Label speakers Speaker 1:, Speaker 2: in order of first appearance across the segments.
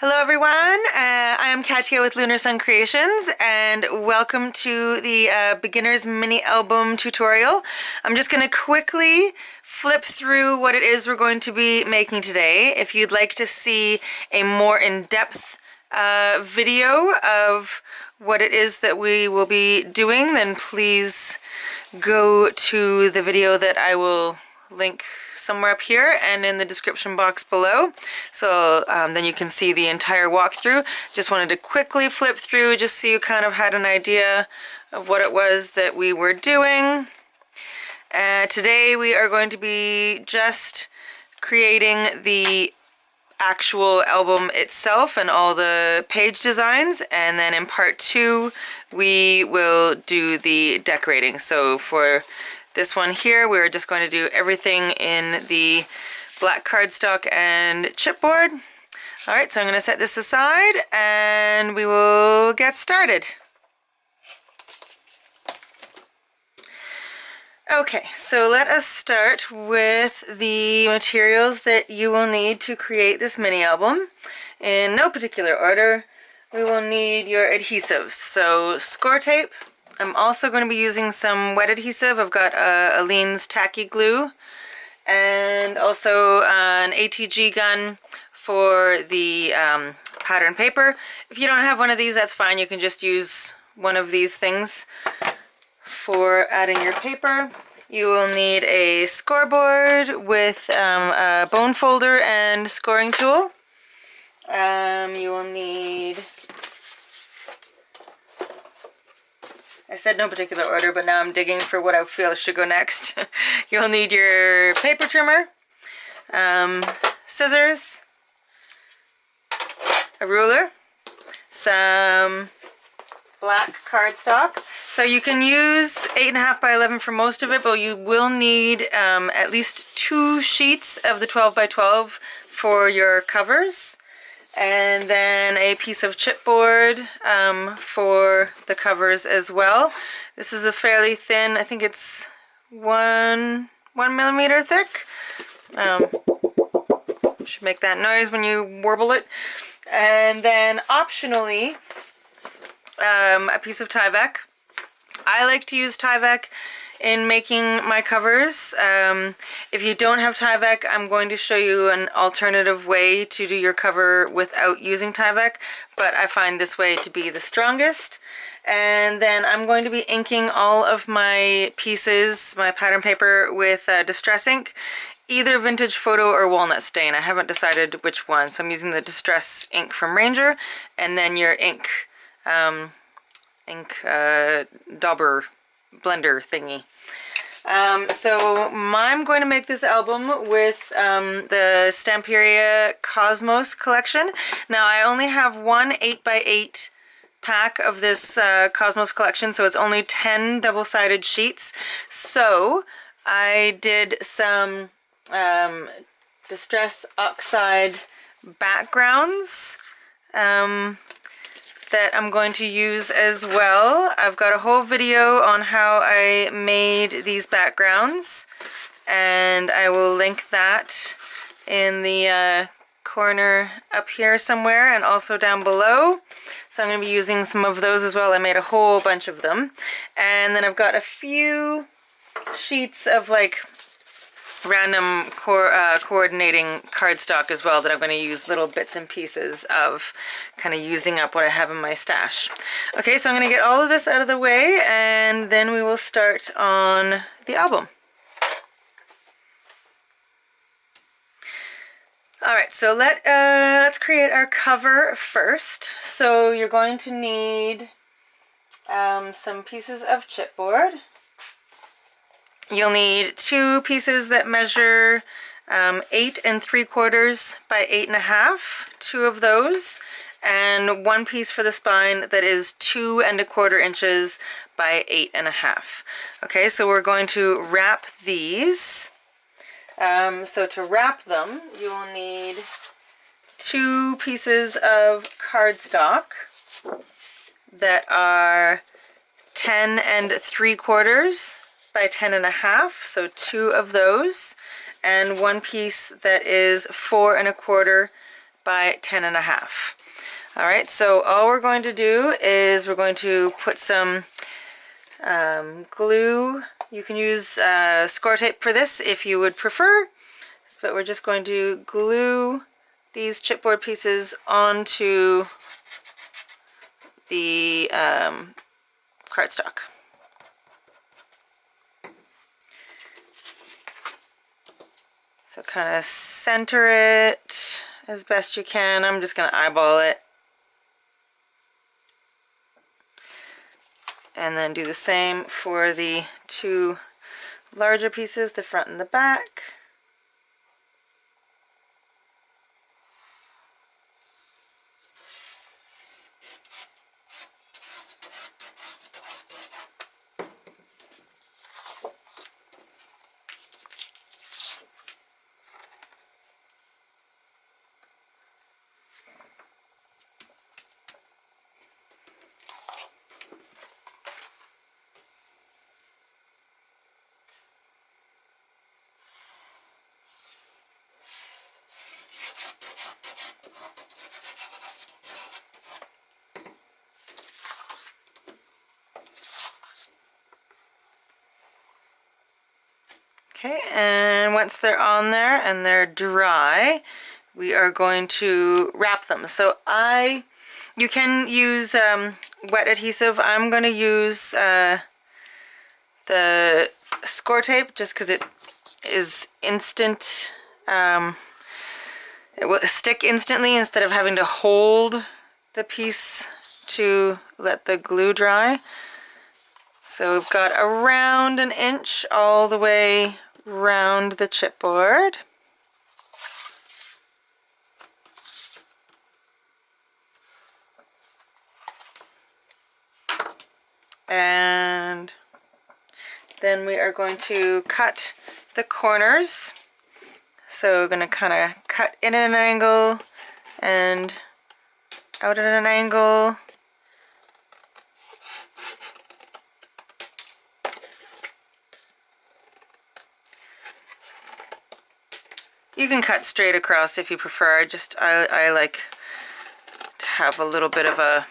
Speaker 1: Hello everyone, I am Katia with Lunar Sun Creations and welcome to the beginner's mini album tutorial. I'm just going to quickly flip through what it is we're going to be making today. If you'd like to see a more in-depth video of what it is that we will be doing, then please go to the video that I will link somewhere up here and in the description box below, so then you can see the entire walkthrough. Just wanted to quickly flip through just so you kind of had an idea of what it was that we were doing. Today we are going to be just creating the actual album itself and all the page designs, and then in part 2 we will do the decorating. So for this one here, we're just going to do everything in the black cardstock and chipboard. Alright, so I'm going to set this aside and we will get started. Okay, so let us start with the materials that you will need to create this mini album. In no particular order, we will need your adhesives. So score tape. I'm also going to be using some wet adhesive. I've got Aleene's tacky glue and also an ATG gun for the pattern paper. If you don't have one of these, that's fine. You can just use one of these things for adding your paper. You will need a scoreboard with a bone folder and scoring tool. You will need, I said no particular order, but now I'm digging for what I feel should go next. You'll need your paper trimmer, scissors, a ruler, some black cardstock. So you can use 8.5 by 11 for most of it, but you will need at least 2 sheets of the 12 by 12 for your covers. And then a piece of chipboard for the covers as well. This is a fairly thin, I think it's 1 millimeter thick. Should make that noise when you warble it. And then optionally, a piece of Tyvek. I like to use Tyvek in making my covers. If you don't have Tyvek, I'm going to show you an alternative way to do your cover without using Tyvek, but I find this way to be the strongest. And then I'm going to be inking all of my pieces, my pattern paper, with Distress ink, either Vintage Photo or Walnut Stain. I haven't decided which one, so I'm using the Distress ink from Ranger, and then your ink dauber blender thingy. So I'm going to make this album with the Stamperia Cosmos collection. Now I only have one 8x8 pack of this Cosmos collection, so it's only 10 double-sided sheets. So I did some Distress Oxide backgrounds that I'm going to use as well. I've got a whole video on how I made these backgrounds, and I will link that in the corner up here somewhere and also down below. So I'm going to be using some of those as well. I made a whole bunch of them. And then I've got a few sheets of like random coordinating cardstock as well that I'm going to use little bits and pieces of, kind of using up what I have in my stash. Okay, so I'm going to get all of this out of the way and then we will start on the album. Alright, so let's create our cover first. So you're going to need some pieces of chipboard. You'll need 2 pieces that measure 8 3/4 by 8.5, 2 of those, and 1 piece for the spine that is 2 1/4 inches by 8.5. Okay, so we're going to wrap these. So to wrap them, you will need 2 pieces of cardstock that are 10 3/4 by 10.5, so 2 of those, and 1 piece that is 4 1/4 by 10.5. All right, so all we're going to do is we're going to put some glue. You can use score tape for this if you would prefer, but we're just going to glue these chipboard pieces onto the cardstock. So kind of center it as best you can. I'm just going to eyeball it. And then do the same for the two larger pieces, the front and the back. Okay, and once they're on there and they're dry, we are going to wrap them. So you can use wet adhesive. I'm going to use the score tape just because it is instant. It will stick instantly instead of having to hold the piece to let the glue dry. So we've got around an inch all the way round the chipboard. And then we are going to cut the corners. So we're going to kind of cut in at an angle and out at an angle. You can cut straight across if you prefer. I like to have a little bit of a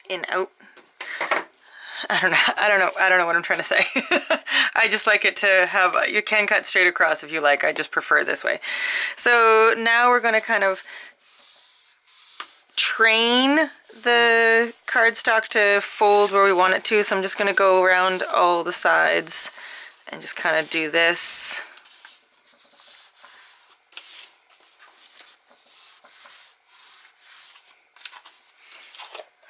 Speaker 1: in-out. I don't know what I'm trying to say. I just like it to have, you can cut straight across if you like. I just prefer this way. So now we're going to kind of train the cardstock to fold where we want it to. So I'm just going to go around all the sides and just kind of do this.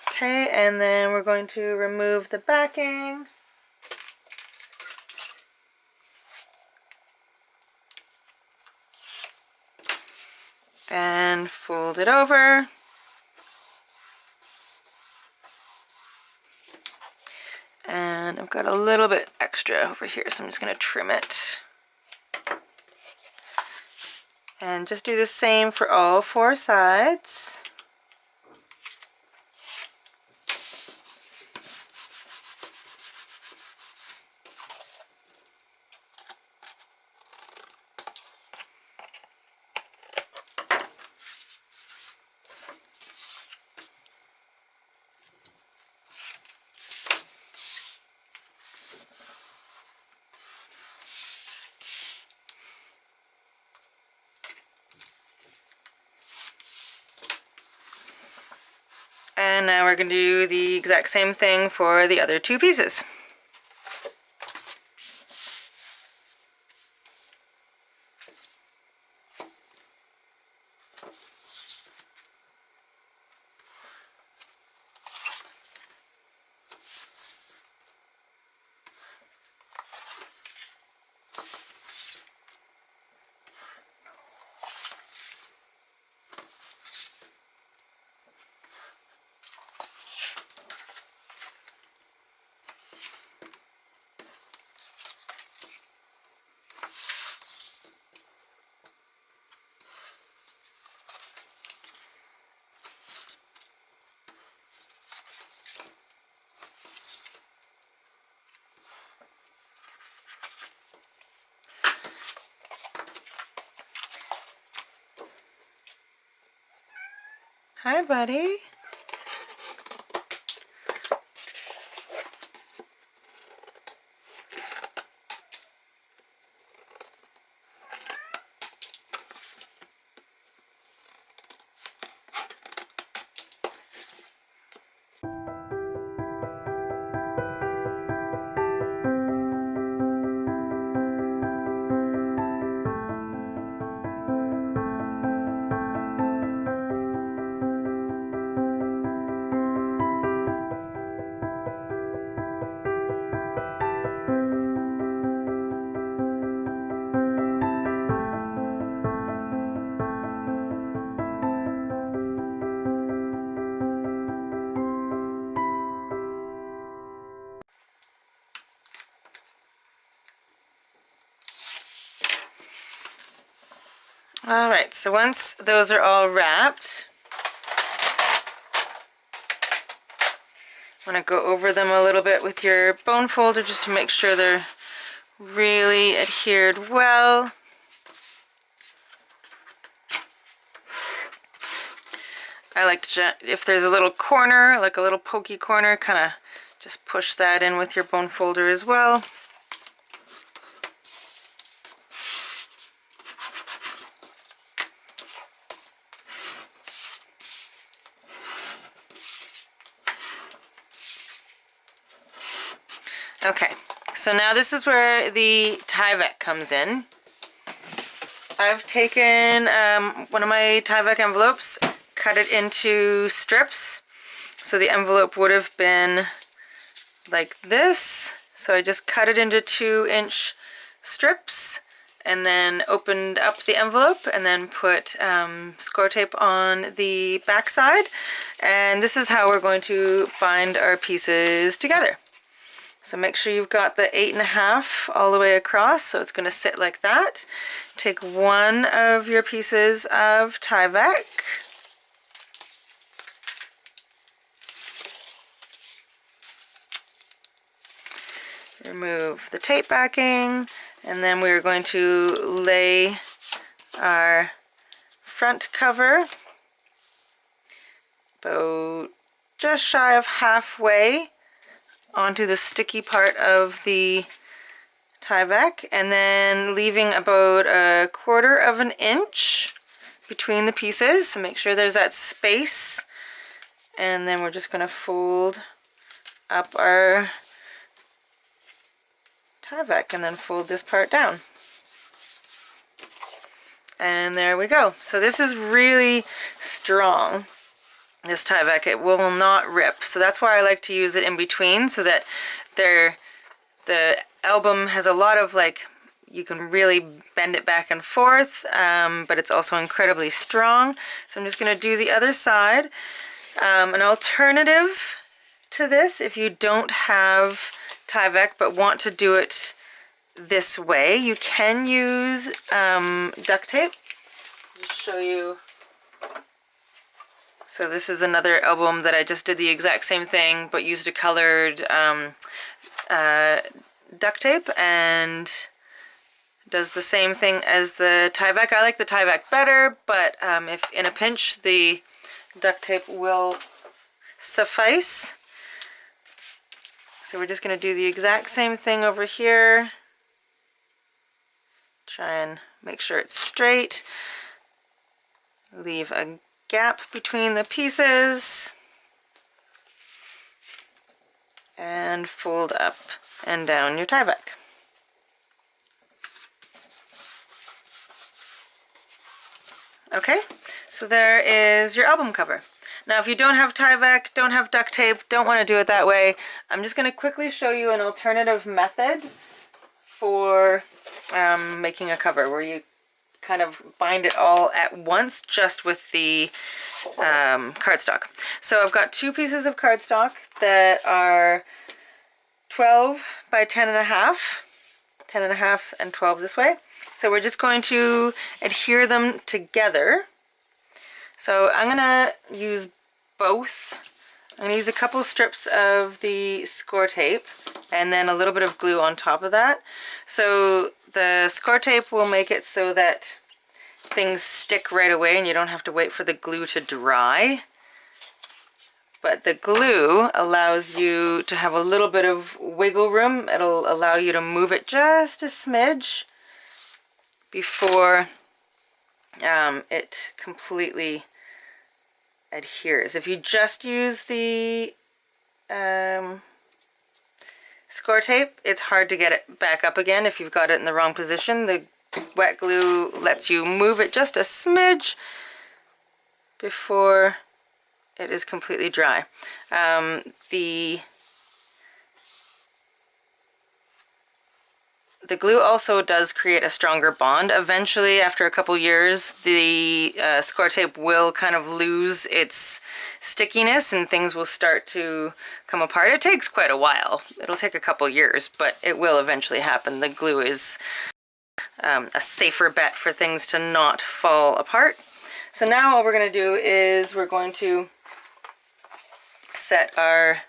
Speaker 1: Okay, and then we're going to remove the backing. And fold it over. And I've got a little bit extra over here, so I'm just going to trim it. And just do the same for all four sides. And now we're going to do the exact same thing for the other two pieces. Hi, buddy. All right, so once those are all wrapped, I'm going to go over them a little bit with your bone folder just to make sure they're really adhered well. I like to, if there's a little corner, like a little pokey corner, kind of just push that in with your bone folder as well. Okay, so now this is where the Tyvek comes in. I've taken one of my Tyvek envelopes, cut it into strips. So the envelope would have been like this. So I just cut it into 2-inch strips and then opened up the envelope and then put score tape on the back side. And this is how we're going to bind our pieces together. So make sure you've got the 8.5 all the way across, so it's going to sit like that. Take one of your pieces of Tyvek. Remove the tape backing, and then we're going to lay our front cover about just shy of halfway onto the sticky part of the Tyvek, and then leaving about 1/4 of an inch between the pieces, so make sure there's that space. And then we're just going to fold up our Tyvek and then fold this part down. And there we go. So this is really strong, this Tyvek. It will not rip, so that's why I like to use it in between, so that the album has a lot of, like, you can really bend it back and forth, but it's also incredibly strong. So I'm just going to do the other side. An alternative to this, if you don't have Tyvek but want to do it this way, you can use duct tape. Just show you. So this is another album that I just did the exact same thing but used a colored duct tape, and does the same thing as the Tyvek. I like the Tyvek better, but if in a pinch, the duct tape will suffice. So we're just going to do the exact same thing over here. Try and make sure it's straight. Leave a gap between the pieces. And fold up and down your Tyvek. Okay, so there is your album cover. Now if you don't have Tyvek, don't have duct tape, don't want to do it that way, I'm just going to quickly show you an alternative method for making a cover where you kind of bind it all at once just with the cardstock. So I've got 2 pieces of cardstock that are 12 by 10.5, 10.5 and 12 this way. So we're just going to adhere them together. So I'm going to use both. I'm going to use a couple strips of the score tape and then a little bit of glue on top of that. So the score tape will make it so that things stick right away and you don't have to wait for the glue to dry. But the glue allows you to have a little bit of wiggle room. It'll allow you to move it just a smidge before it completely adheres. If you just use the score tape, it's hard to get it back up again if you've got it in the wrong position. The wet glue lets you move it just a smidge before it is completely dry. The glue also does create a stronger bond. Eventually, after a couple years, the score tape will kind of lose its stickiness and things will start to come apart. It takes quite a while. It'll take a couple years, but it will eventually happen. The glue is a safer bet for things to not fall apart. So now all we're going to do is we're going to set our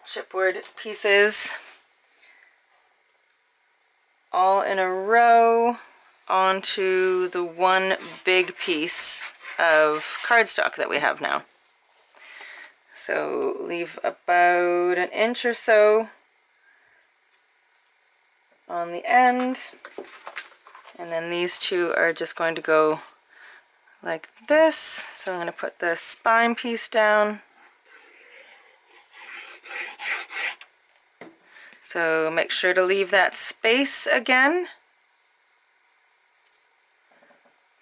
Speaker 1: chipboard pieces all in a row onto the one big piece of cardstock that we have now. So leave about an inch or so on the end, and then these two are just going to go like this. So I'm going to put the spine piece down. So make sure to leave that space again,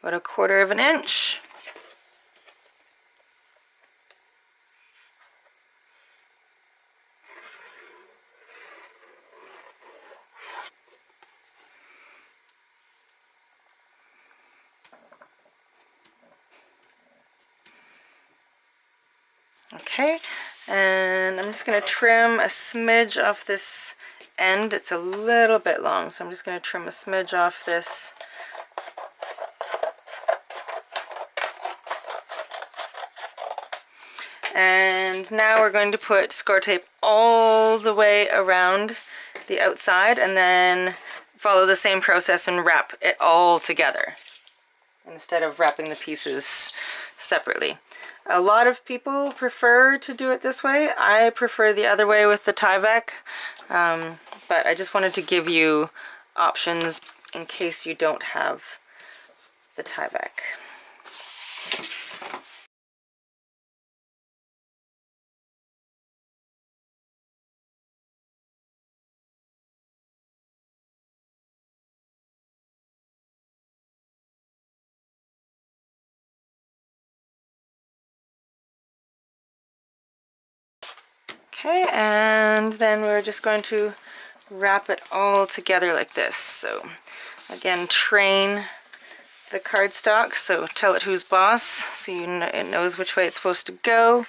Speaker 1: about 1/4 of an inch. Okay, and I'm just going to trim a smidge off this end. It's a little bit long, so I'm just going to trim a smidge off this. And now we're going to put score tape all the way around the outside and then follow the same process and wrap it all together instead of wrapping the pieces separately. A lot of people prefer to do it this way. I prefer the other way with the Tyvek, but I just wanted to give you options in case you don't have the Tyvek. Okay, and then we're just going to wrap it all together like this. So again, train the cardstock, so tell it who's boss, so it knows which way it's supposed to go.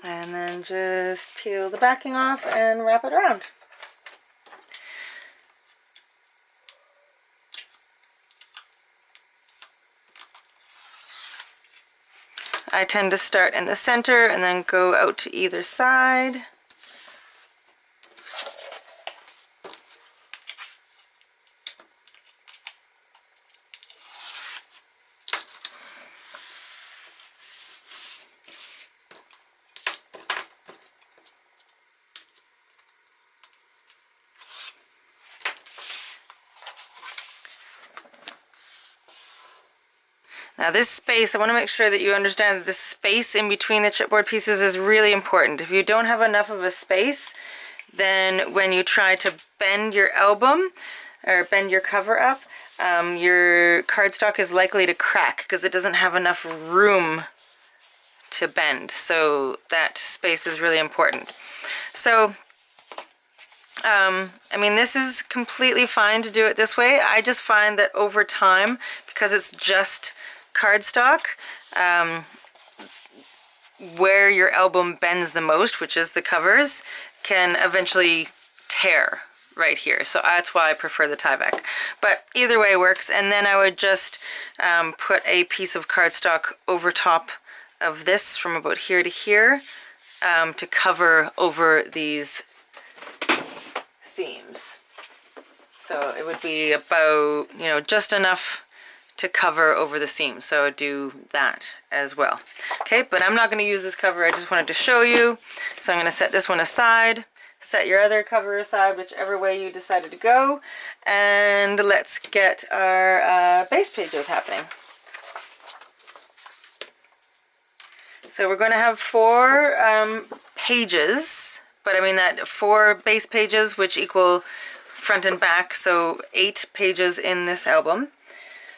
Speaker 1: And then just peel the backing off and wrap it around. I tend to start in the center and then go out to either side. Now this space, I want to make sure that you understand that the space in between the chipboard pieces is really important. If you don't have enough of a space, then when you try to bend your album or bend your cover up, your cardstock is likely to crack because it doesn't have enough room to bend. So that space is really important. So I mean, this is completely fine to do it this way. I just find that over time, because it's just cardstock, where your album bends the most, which is the covers, can eventually tear right here. So that's why I prefer the Tyvek. But either way works. And then I would just put a piece of cardstock over top of this from about here to here to cover over these seams. So it would be about, you know, just enough to cover over the seam. So do that as well. Okay, but I'm not going to use this cover. I just wanted to show you. So I'm going to set this one aside. Set your other cover aside, whichever way you decided to go. And let's get our base pages happening. So we're going to have 4 pages, but I mean that 4 base pages, which equal front and back, so 8 pages in this album.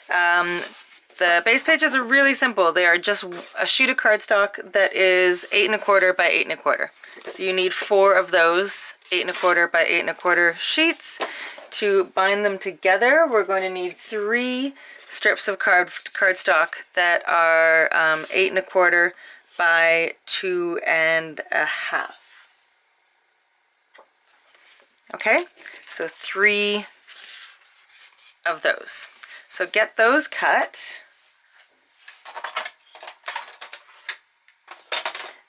Speaker 1: The base pages are really simple. They are just a sheet of cardstock that is 8 1/4 by 8 1/4. So you need 4 of those 8 1/4 by 8 1/4 sheets. To bind them together, we're going to need 3 strips of cardstock that are 8 1/4 by 2 1/2. Okay, so 3 of those. So get those cut.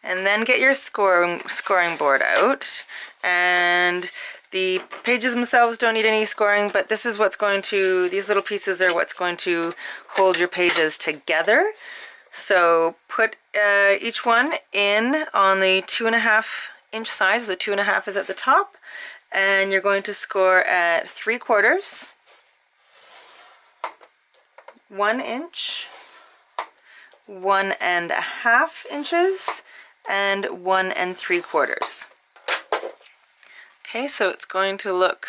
Speaker 1: And then get your scoring board out. And the pages themselves don't need any scoring, but this is what's going to, these little pieces are what's going to hold your pages together. So put each one in on the 2 1/2 inch size. The 2 1/2 is at the top. And you're going to score at 3/4, 1 inch, 1 1/2 inches, and 1 3/4. Okay, so it's going to look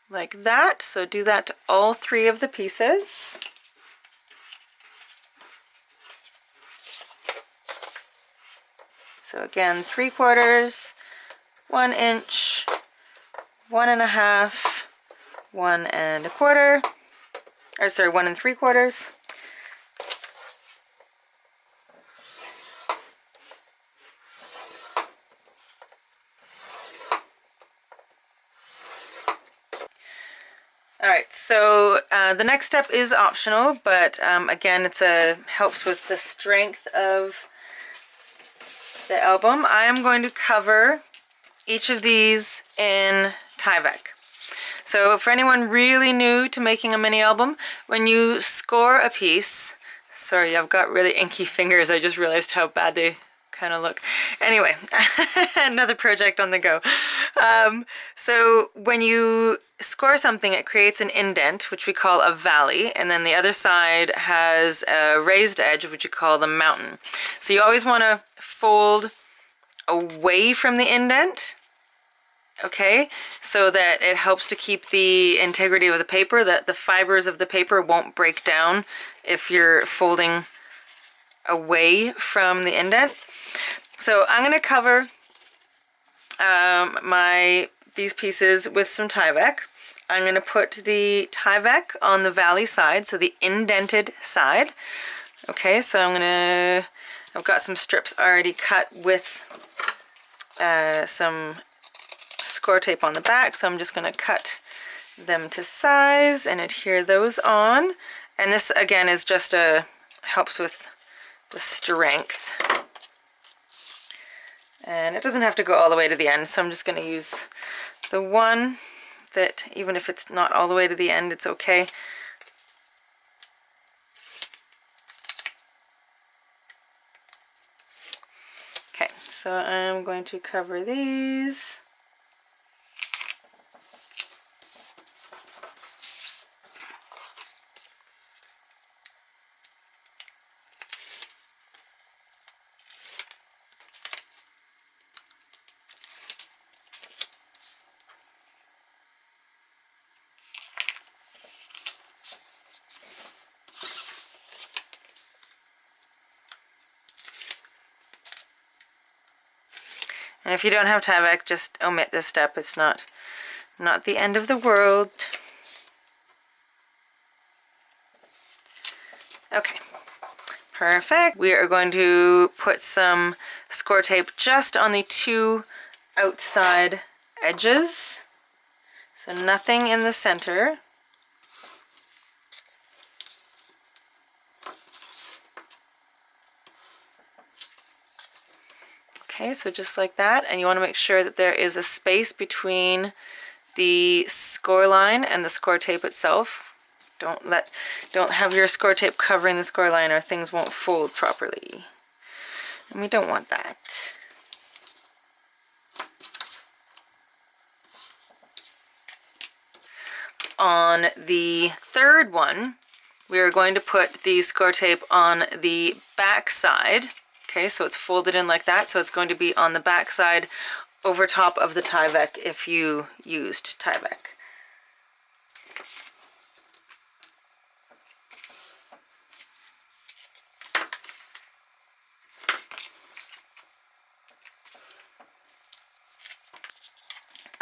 Speaker 1: like that. So do that to all 3 of the pieces. So again, 3/4, 1 inch, 1 1/2, 1 1/4, or sorry, 1 3/4. All right, so the next step is optional, but again, helps with the strength of the album. I am going to cover each of these in Tyvek. So for anyone really new to making a mini album, when you score a piece, sorry, I've got really inky fingers. I just realized how bad they kind of look. Anyway, another project on the go. So when you score something, it creates an indent, which we call a valley, and then the other side has a raised edge, which you call the mountain. So you always want to fold away from the indent, okay, so that it helps to keep the integrity of the paper, that the fibers of the paper won't break down if you're folding away from the indent. So I'm going to cover these pieces with some Tyvek. I'm going to put the Tyvek on the valley side, so the indented side. Okay, so I've got some strips already cut with some score tape on the back, so I'm just going to cut them to size and adhere those on. And this again is just helps with the strength. And it doesn't have to go all the way to the end, so I'm just going to use the one that, even if it's not all the way to the end, it's okay. Okay, so I'm going to cover these. And if you don't have Tyvek, just omit this step. It's not the end of the world. Okay, perfect. We are going to put some score tape just on the 2 outside edges. So nothing in the center. Okay, so just like that, and you want to make sure that there is a space between the score line and the score tape itself. Don't have your score tape covering the score line or things won't fold properly. And we don't want that. On the third one, we are going to put the score tape on the back side. Okay, so it's folded in like that, so it's going to be on the back side over top of the Tyvek if you used Tyvek.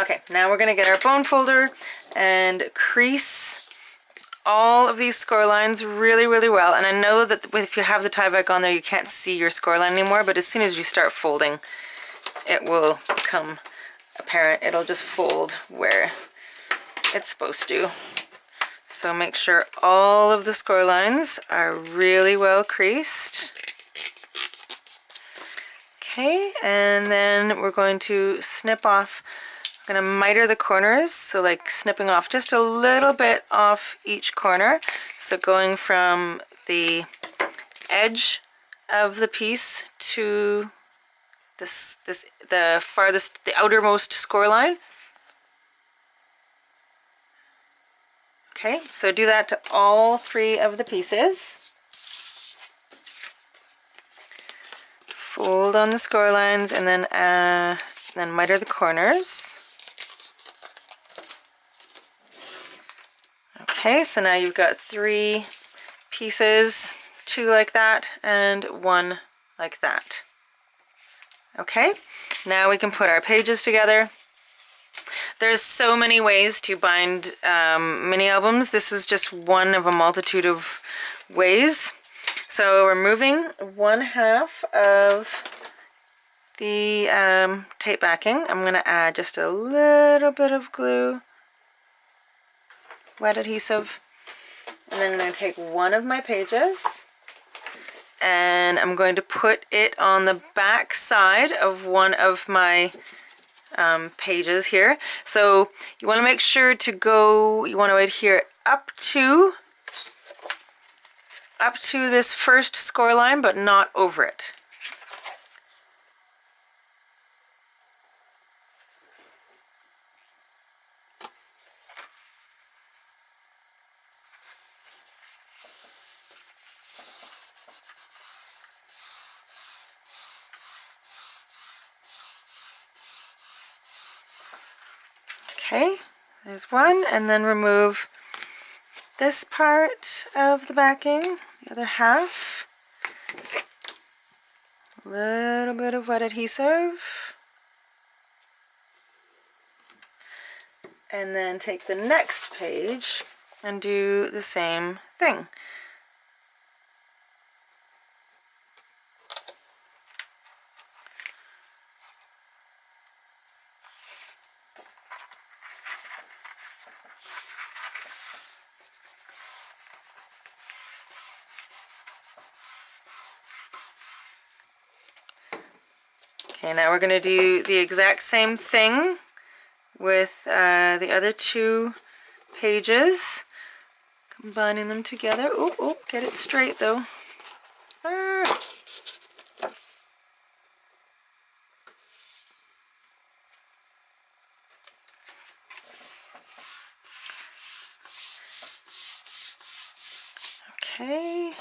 Speaker 1: Okay, now we're going to get our bone folder and crease all of these score lines really, really well. And I know that if you have the Tyvek on there, you can't see your score line anymore, but as soon as you start folding, it will become apparent. It'll just fold where it's supposed to. So make sure all of the score lines are really well creased. Okay, and then we're going to snip off. I'm going to miter the corners, so like snipping off just a little bit off each corner. So going from the edge of the piece to the farthest, the outermost score line. Okay, so do that to all three of the pieces. Fold on the score lines and then miter the corners. Okay, so now you've got 3 pieces, 2 like that and 1 like that. Okay, now we can put our pages together. There's so many ways to bind mini albums. This is just one of a multitude of ways. So we're removing 1/2 of the tape backing. I'm going to add just a little bit of glue, wet adhesive, and then I'm going to take one of my pages and I'm going to put it on the back side of one of my pages here. So you want to make sure to go, you want to adhere up to this first score line, but not over it. Okay, there's one, and then remove this part of the backing, the other half. A little bit of wet adhesive. And then take the next page and do the same thing. Okay, now we're going to do the exact same thing with the other 2 pages, combining them together. Oh, get it straight though. Okay,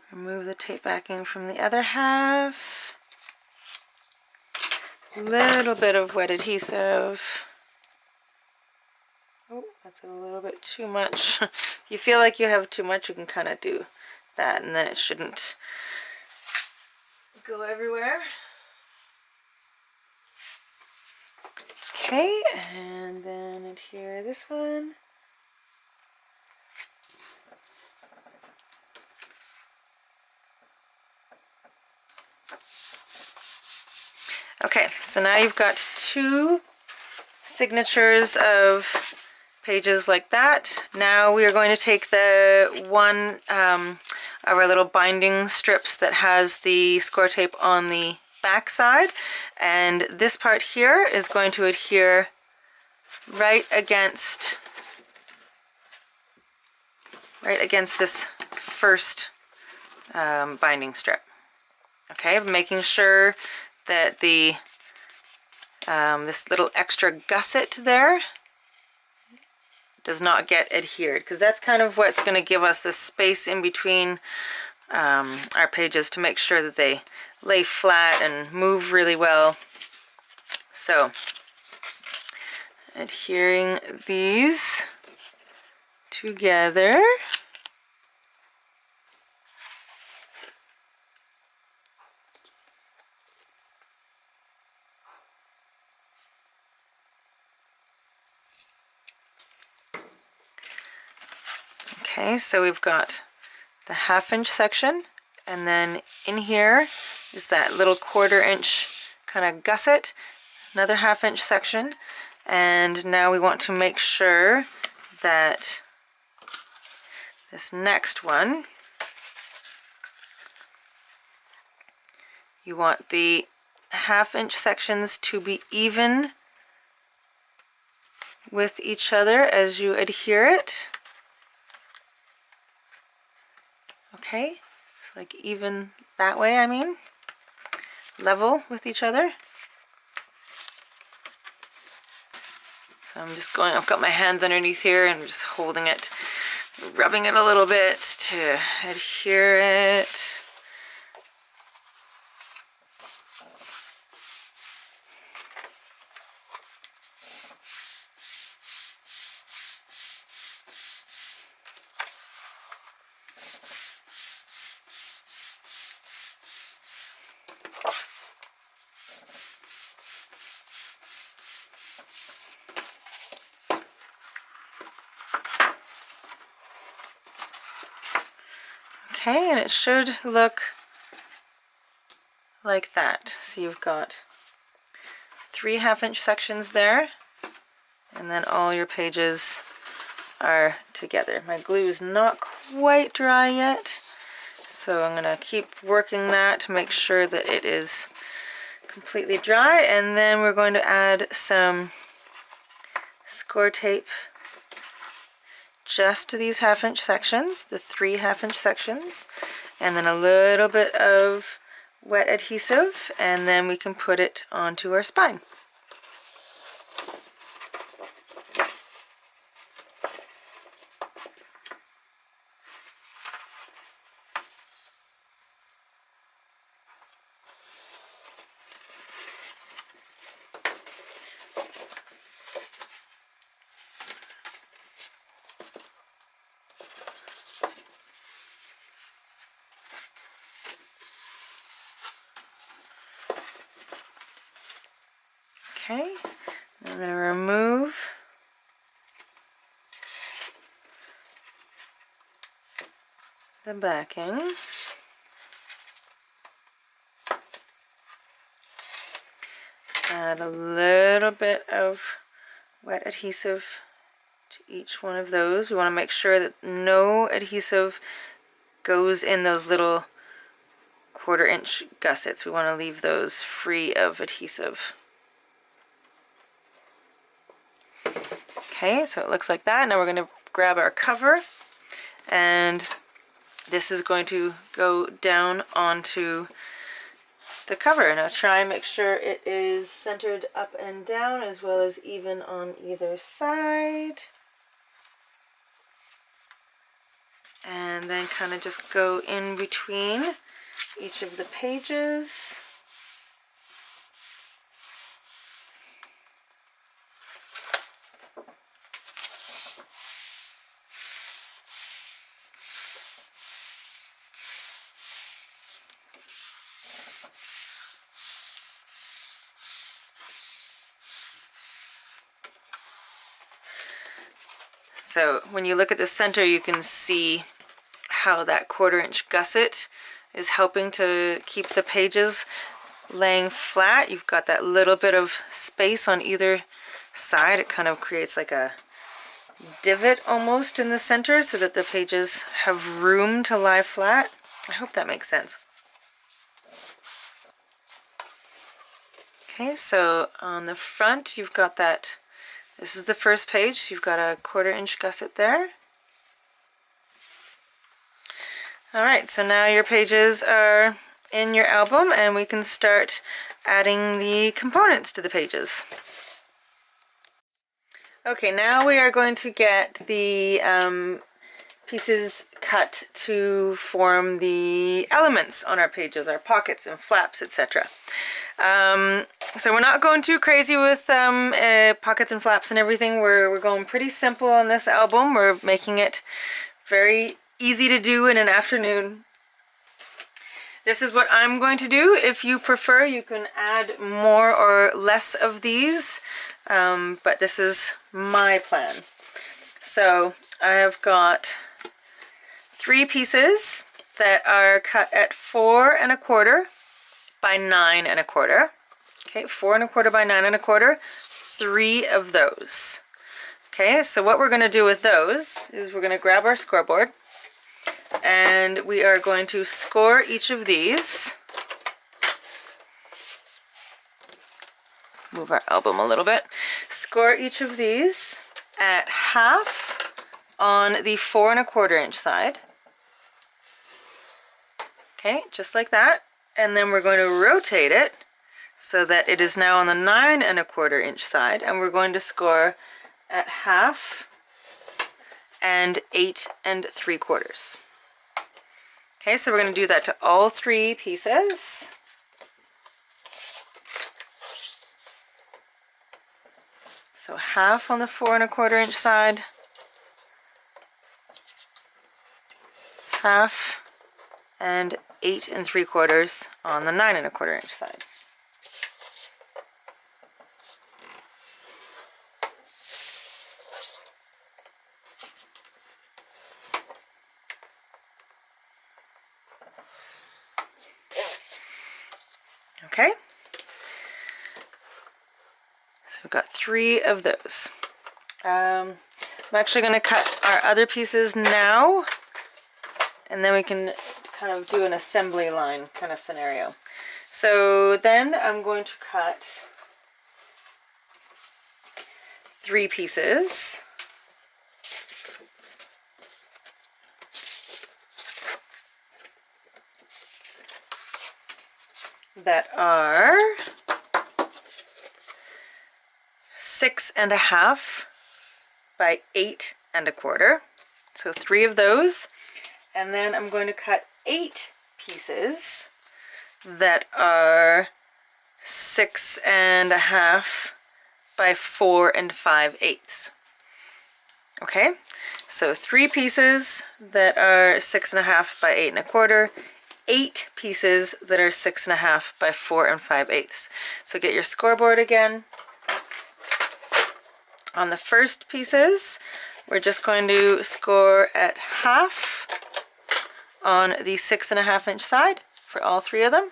Speaker 1: remove the tape backing from the other half. Little bit of wet adhesive. Oh, that's a little bit too much. If you feel like you have too much, you can kind of do that, and then it shouldn't go everywhere. Okay, and then adhere this one. Okay, so now you've got 2 signatures of pages like that. Now we are going to take the one of our little binding strips that has the score tape on the back side, and this part here is going to adhere right against this first binding strip. Okay, making sure that the this little extra gusset there does not get adhered, because that's kind of what's going to give us the space in between our pages to make sure that they lay flat and move really well. So adhering these together. Okay, so we've got the 1/2 inch section, and then in here is that little 1/4 inch kind of gusset, another 1/2 inch section, and now we want to make sure that this next one, you want the 1/2 inch sections to be even with each other as you adhere it. Okay, it's like even that way, I mean, level with each other. So I'm just going, I've got my hands underneath here and I'm just holding it, rubbing it a little bit to adhere it. Okay, and it should look like that. So you've got 3 1/2 inch sections there, and then all your pages are together. My glue is not quite dry yet, so I'm going to keep working that to make sure that it is completely dry, and then we're going to add some score tape just to these 1/2 inch sections, the 3 1/2 inch sections, and then a little bit of wet adhesive, and then we can put it onto our spine. Okay, I'm going to remove the backing. Add a little bit of wet adhesive to each one of those. We want to make sure that no adhesive goes in those little 1/4 inch gussets. We want to leave those free of adhesive. Okay, so it looks like that. Now we're going to grab our cover, and this is going to go down onto the cover. Now try and make sure it is centered up and down as well as even on either side. And then kind of just go in between each of the pages. So when you look at the center, you can see how that 1/4 inch gusset is helping to keep the pages laying flat. You've got that little bit of space on either side. It kind of creates like a divot almost in the center so that the pages have room to lie flat. I hope that makes sense. Okay, so on the front you've got that, this is the first page, so you've got a 1/4 inch gusset there. Alright, so now your pages are in your album and we can start adding the components to the pages. Okay, now we are going to get the pieces cut to form the elements on our pages, our pockets and flaps, etc. So we're not going too crazy with pockets and flaps and everything. We're going pretty simple on this album. We're making it very easy to do in an afternoon. This is what I'm going to do. If you prefer, you can add more or less of these, but this is my plan. So I have got 3 pieces that are cut at 4 1/4 by 9 1/4. Okay, 4 1/4 by 9 1/4. 3 of those. Okay, so what we're going to do with those is we're going to grab our scoreboard and we are going to score each of these. Move our album a little bit. Score each of these at half on the 4 1/4 inch side. Okay, just like that. And then we're going to rotate it so that it is now on the 9 1/4 inch side, and we're going to score at half and 8 3/4. Okay, so we're going to do that to all 3 pieces. So half on the 4 1/4 inch side, half and 8 3/4 on the 9 1/4 inch side. Okay, so we've got 3 of those. I'm actually going to cut our other pieces now, and then we can kind of do an assembly line kind of scenario. So then I'm going to cut 3 pieces. That are 6 1/2 by 8 1/4. So 3 of those. And then I'm going to cut 8 pieces that are 6 1/2 by 4 5/8. Okay, so 3 pieces that are 6 1/2 by 8 1/4. 8 pieces that are 6 1/2 by 4 5/8. So get your scoreboard again. On the first pieces, we're just going to score at half on the 6 1/2 inch side for all 3 of them.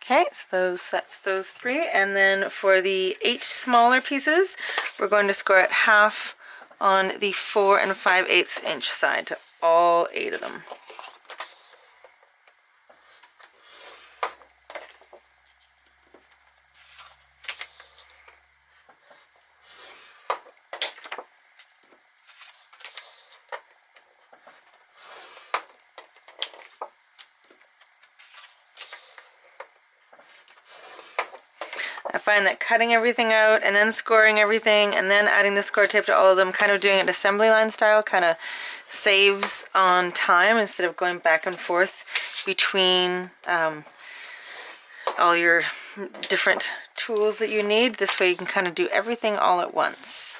Speaker 1: Okay, so that's those 3, and then for the 8 smaller pieces, we're going to score at half on the 4 5/8 inch side to all 8 of them. I find that cutting everything out and then scoring everything and then adding the score tape to all of them, kind of doing it assembly line style, kind of saves on time instead of going back and forth between all your different tools that you need. This way you can kind of do everything all at once.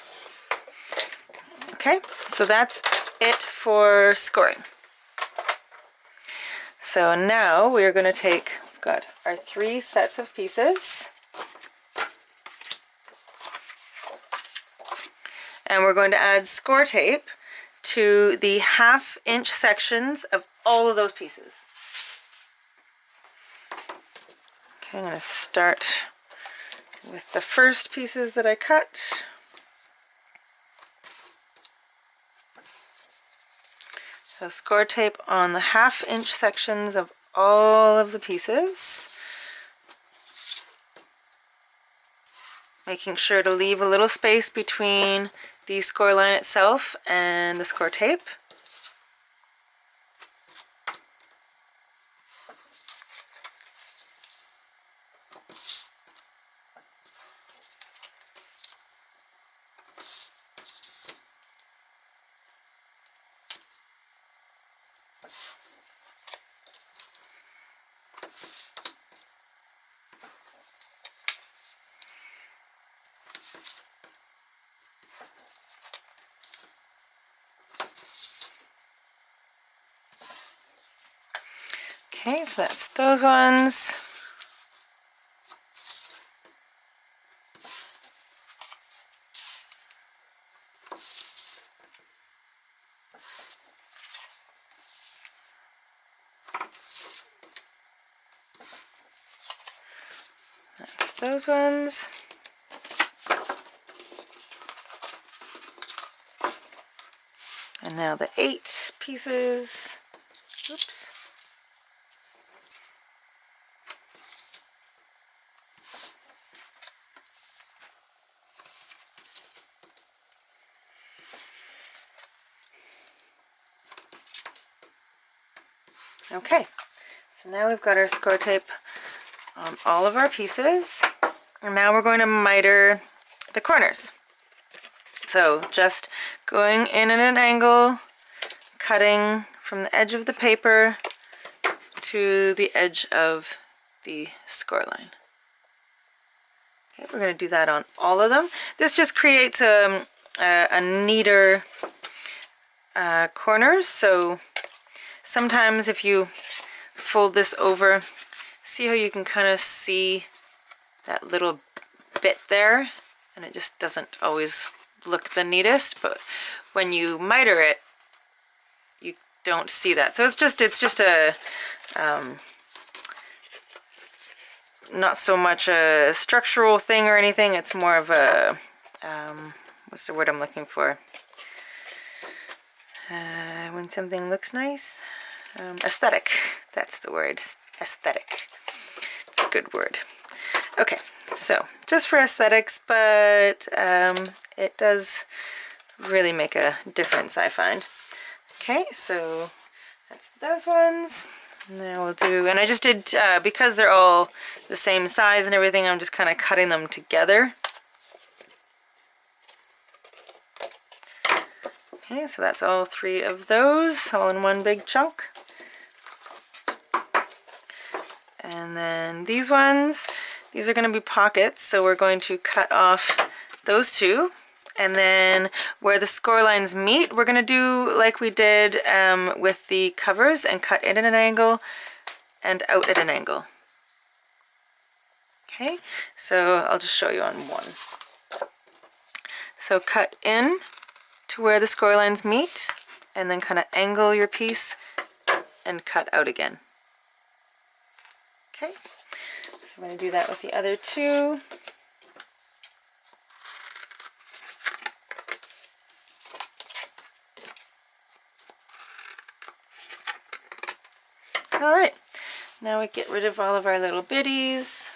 Speaker 1: Okay, so that's it for scoring. So now we're going to take, we've got our 3 sets of pieces. And we're going to add score tape to the 1/2 inch sections of all of those pieces. Okay, I'm going to start with the first pieces that I cut. So score tape on the 1/2 inch sections of all of the pieces, making sure to leave a little space between the score line itself and the score tape. Okay, so that's those ones. That's those ones. And now the 8 pieces. Oops. Okay, so now we've got our score tape on all of our pieces, and now we're going to miter the corners. So just going in at an angle, cutting from the edge of the paper to the edge of the score line. Okay, we're going to do that on all of them. This just creates a neater corners. So sometimes if you fold this over, see how you can kind of see that little bit there, and it just doesn't always look the neatest, but when you miter it, you don't see that. So it's just a not so much a structural thing or anything. It's more of a what's the word I'm looking for? When something looks nice, aesthetic. That's the word, aesthetic. It's a good word. Okay, so just for aesthetics, but it does really make a difference, I find. Okay, so that's those ones. Now we'll do, and I just did, because they're all the same size and everything, I'm just kind of cutting them together. Okay, so that's all 3 of those, all in one big chunk. And then these ones, these are going to be pockets, so we're going to cut off those 2. And then where the score lines meet, we're going to do like we did with the covers and cut in at an angle and out at an angle. Okay, so I'll just show you on one. So cut in to where the score lines meet, and then kind of angle your piece and cut out again. Okay, so I'm going to do that with the other 2. Alright, now we get rid of all of our little bitties.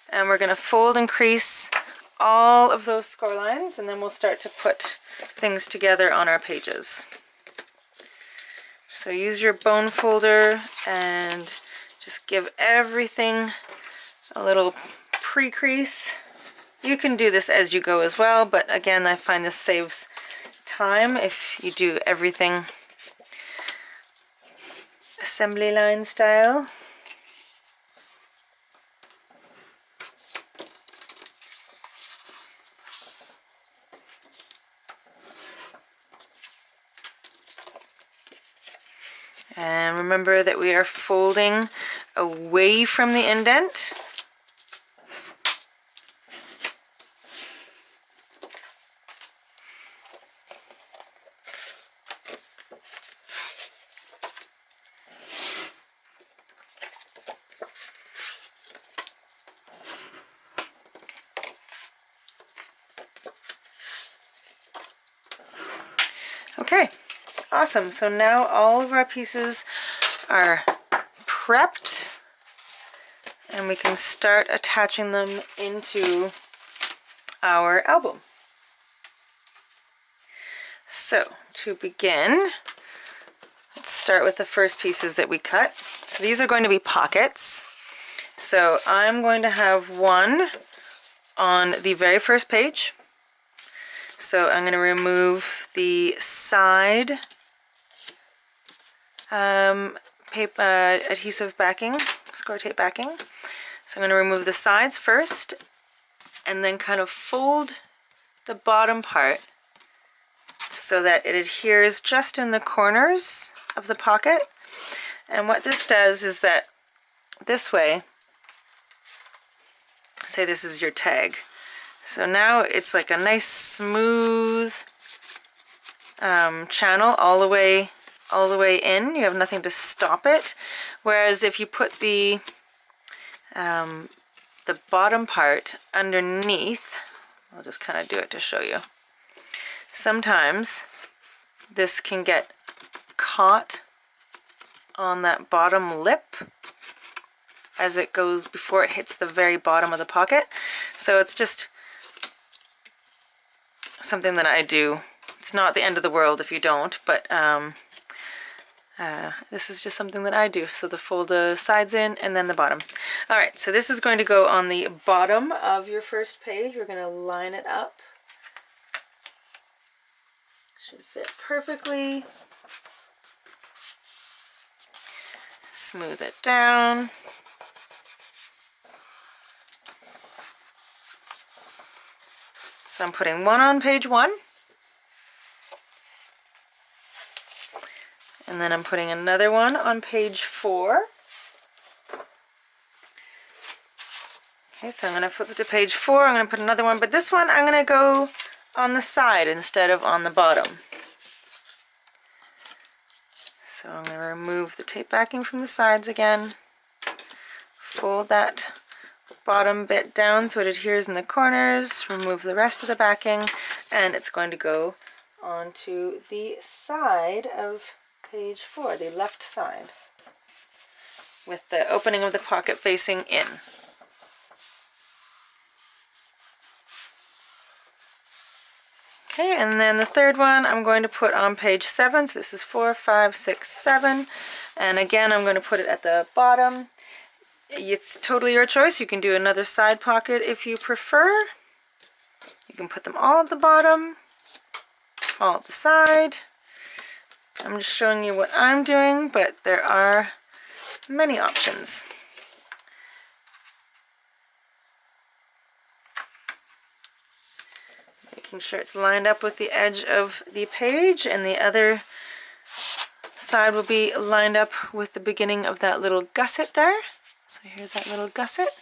Speaker 1: And we're going to fold and crease all of those score lines, and then we'll start to put things together on our pages. So use your bone folder and just give everything a little pre-crease. You can do this as you go as well, but again, I find this saves time if you do everything assembly line style. And remember that we are folding away from the indent. Okay, awesome. So now all of our pieces are prepped and we can start attaching them into our album. So to begin, let's start with the first pieces that we cut. So these are going to be pockets. So I'm going to have one on the very first page. So I'm going to remove the side paper adhesive backing, score tape backing. So I'm going to remove the sides first and then kind of fold the bottom part so that it adheres just in the corners of the pocket. And what this does is that this way, say this is your tag. So now it's like a nice smooth channel all the way in. You have nothing to stop it. Whereas if you put the bottom part underneath, I'll just kind of do it to show you. Sometimes this can get caught on that bottom lip as it goes before it hits the very bottom of the pocket. So it's just something that I do. It's not the end of the world if you don't, but this is just something that I do. So fold the sides in and then the bottom. Alright, so this is going to go on the bottom of your first page. We're going to line it up. Should fit perfectly. Smooth it down. So I'm putting one on page 1. And then I'm putting another one on page 4. Okay, so I'm going to flip it to page 4. I'm going to put another one, but this one I'm going to go on the side instead of on the bottom. So I'm going to remove the tape backing from the sides again. Fold that bottom bit down so it adheres in the corners. Remove the rest of the backing, and it's going to go onto the side of page 4, the left side, with the opening of the pocket facing in. Okay, and then the third one I'm going to put on page 7. So this is 4, 5, 6, 7. And again, I'm going to put it at the bottom. It's totally your choice. You can do another side pocket if you prefer. You can put them all at the bottom, all at the side. I'm just showing you what I'm doing, but there are many options. Making sure it's lined up with the edge of the page, and the other side will be lined up with the beginning of that little gusset there. So here's that little gusset.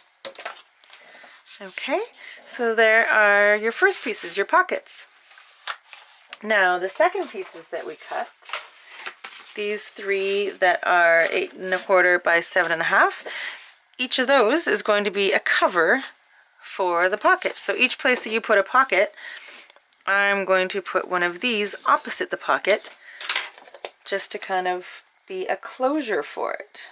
Speaker 1: Okay, so there are your first pieces, your pockets. Now the second pieces that we cut, these 3 that are 8 1/4 by 7 1/2, each of those is going to be a cover for the pocket. So each place that you put a pocket, I'm going to put one of these opposite the pocket just to kind of be a closure for it.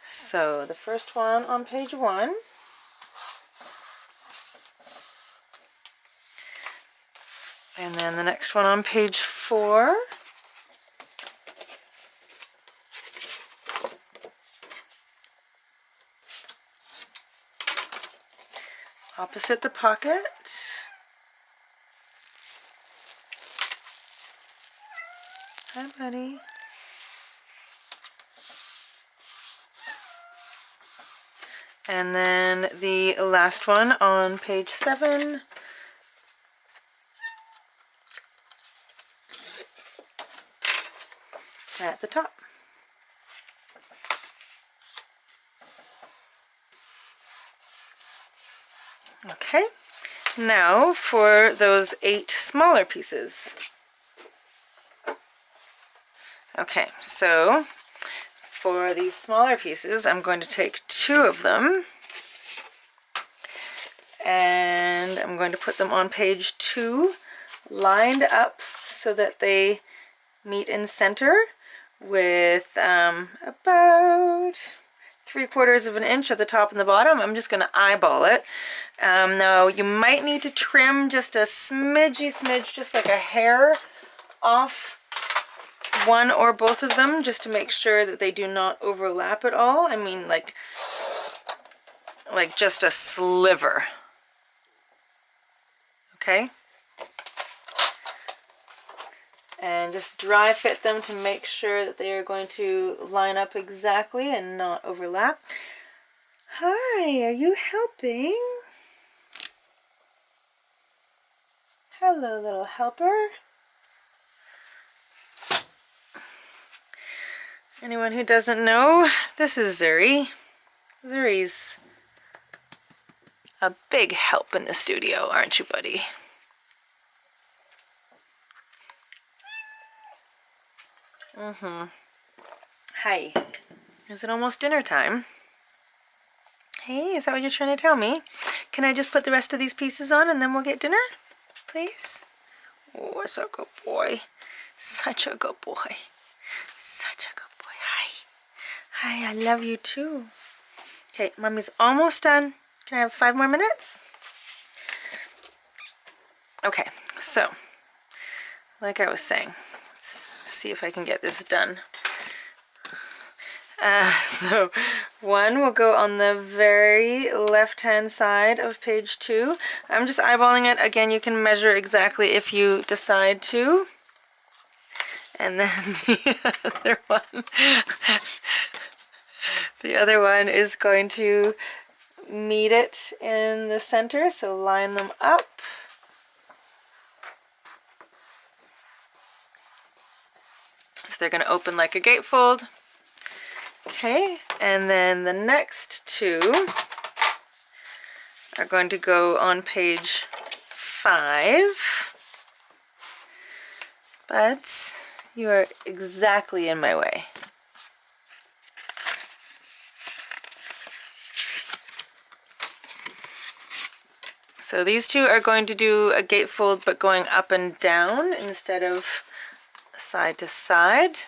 Speaker 1: So the first one on page 1. And then the next one on page 4. Opposite the pocket. Hi, buddy. And then the last one on page 7. At the top. Okay, now for those 8 smaller pieces. Okay, so for these smaller pieces, I'm going to take 2 of them and I'm going to put them on page 2, lined up so that they meet in center with about 3/4 of an inch at the top and the bottom. I'm just going to eyeball it. Now you might need to trim just a smidge, just like a hair off one or both of them, just to make sure that they do not overlap at all. I mean like just a sliver. Okay? And just dry fit them to make sure that they are going to line up exactly and not overlap. Hi, are you helping? Hello, little helper. Anyone who doesn't know, this is Zuri. Zuri's a big help in the studio, aren't you, buddy? Hi. Is it almost dinner time? Hey, is that what you're trying to tell me? Can I just put the rest of these pieces on and then we'll get dinner? Please? Oh, such a good boy. Such a good boy. Such a good boy. Hi. Hi, I love you too. Okay, Mommy's almost done. Can I have 5 more minutes? Okay, so, like I was saying, let's see if I can get this done. So one will go on the very left-hand side of page 2. I'm just eyeballing it. Again, you can measure exactly if you decide to. And then the other one is going to meet it in the center, so line them up. So they're going to open like a gatefold. Okay, and then the next 2 are going to go on page 5. Buds, you are exactly in my way. So these 2 are going to do a gatefold but going up and down instead of side to side.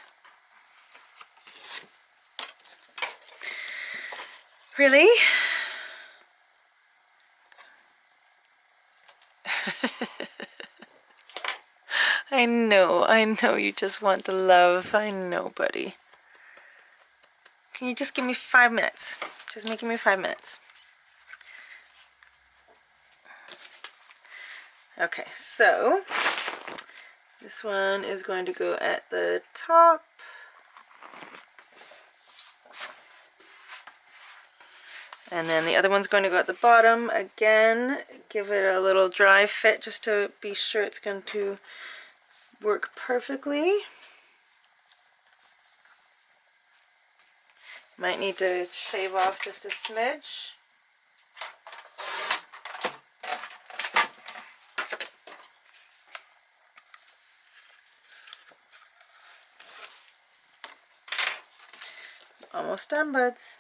Speaker 1: Really? I know you just want the love. I know, buddy. Can you just give me 5 minutes? Just give me 5 minutes. Okay, so this one is going to go at the top. And then the other one's going to go at the bottom. Again, give it a little dry fit just to be sure it's going to work perfectly. Might need to shave off just a smidge. Almost done, buds.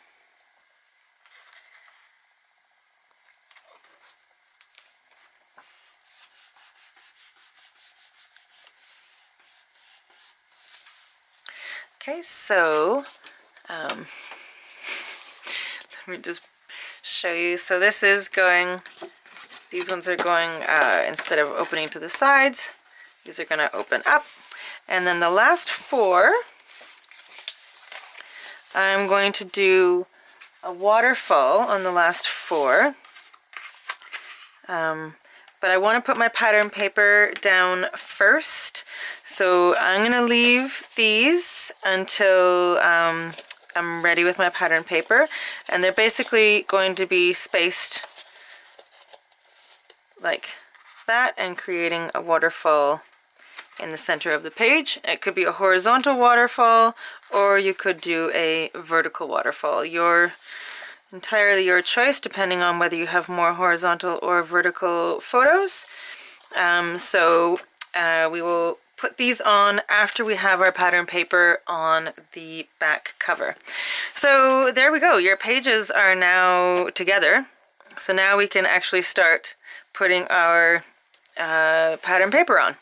Speaker 1: Okay, so let me just show you. So this is going, these ones are going, instead of opening to the sides, these are going to open up. And then the last 4, I'm going to do a waterfall on the last 4. But I want to put my pattern paper down first. So I'm going to leave these until I'm ready with my pattern paper. And they're basically going to be spaced like that and creating a waterfall in the center of the page. It could be a horizontal waterfall or you could do a vertical waterfall. Entirely your choice, depending on whether you have more horizontal or vertical photos. We will put these on after we have our pattern paper on the back cover. So there we go, your pages are now together. So now we can actually start putting our pattern paper on.